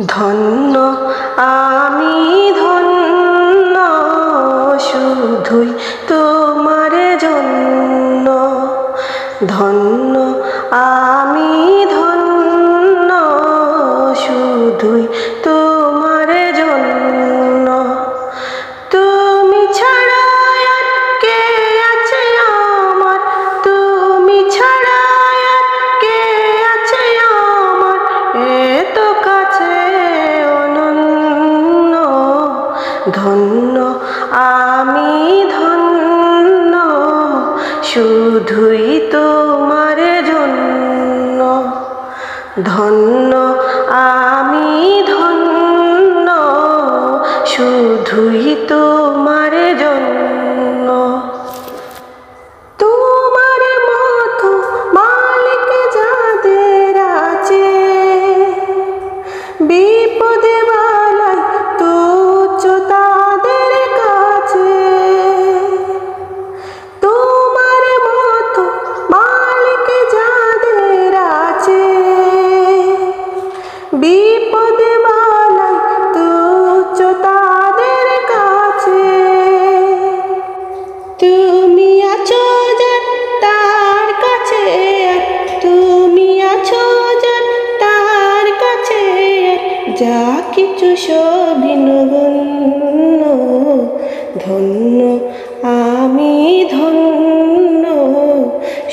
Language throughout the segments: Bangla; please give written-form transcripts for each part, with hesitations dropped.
ধন্য আমি ধন্য, শুধুই তোমার জন্য। ধন্য আমি ধন্য, শুধুই তোমার জন্য। তুমি ছাড়া আর কে আছে আমার, তুমি ছাড়া আর কে আছে আমার, এত কাছে অনন্য। ধন্য আমি ধন্য, শুধুই তোমার জন্য। ধন্য আমি ধন্য, শুধুই তোমার জন্য। তোমার মতো মালিক যাদের আছে, বিপদে বালাই তুচ্ছ তাদের কাছে। তোমার মতো মালিক যাদের আছে, বিপদে বালাই তুচ্ছ তাদের কাছে। তুমি আছো যার তার কাছে, তুমি আছো যার তার কাছে, যা কিছু সবই নগণ্য। ধন্য আমি ধন্য,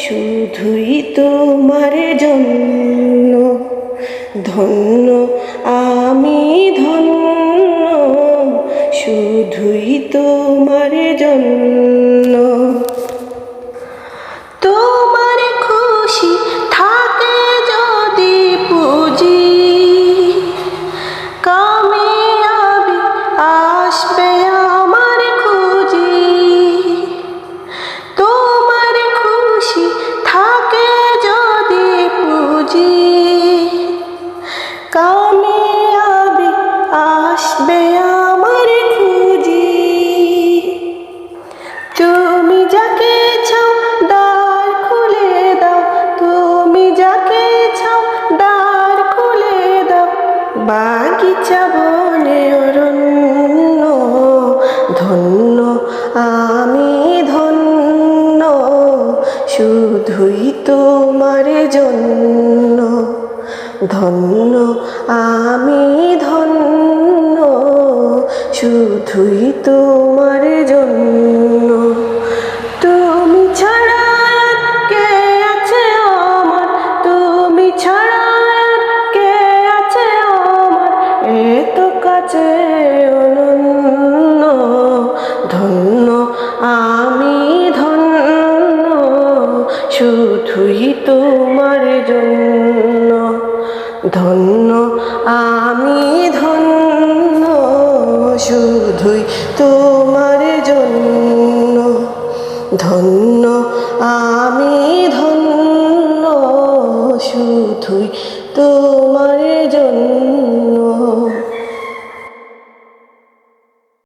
শুধুই তোমার জন্য। ধন্য আমি ধন্য, শুধুই তোমার জন্য। তোমার খুশি থাকে যদি পুঁজি, কামিয়াবি আসবে আমার খুঁজি। তোমার খুশি থাকে যদি পুঁজি, কামিয়াবি আসবে আমার খুঁজি। তুমি যাকে চাও দ্বার খুলে দাও, তুমি যাকে চাও দ্বার খুলে দাও, বাগিচা বনে অরণ্য। ধন্য আমি ধন্য, শুধুই তোমার জন্য। ধন্য আমি ধন্য, শুধুই তোমার জন্য। তুমি ছাড়া আর কে আছে আমার, তুমি ছাড়া আর কে আছে আমার, এত কাছে অনন্য। ধন্য আমি ধন্য, শুধুই তোমার জন্য। ধন্য আমি ধন্য, শুধুই তোমার জন্য। ধন্য আমি ধন্য, শুধুই তোমার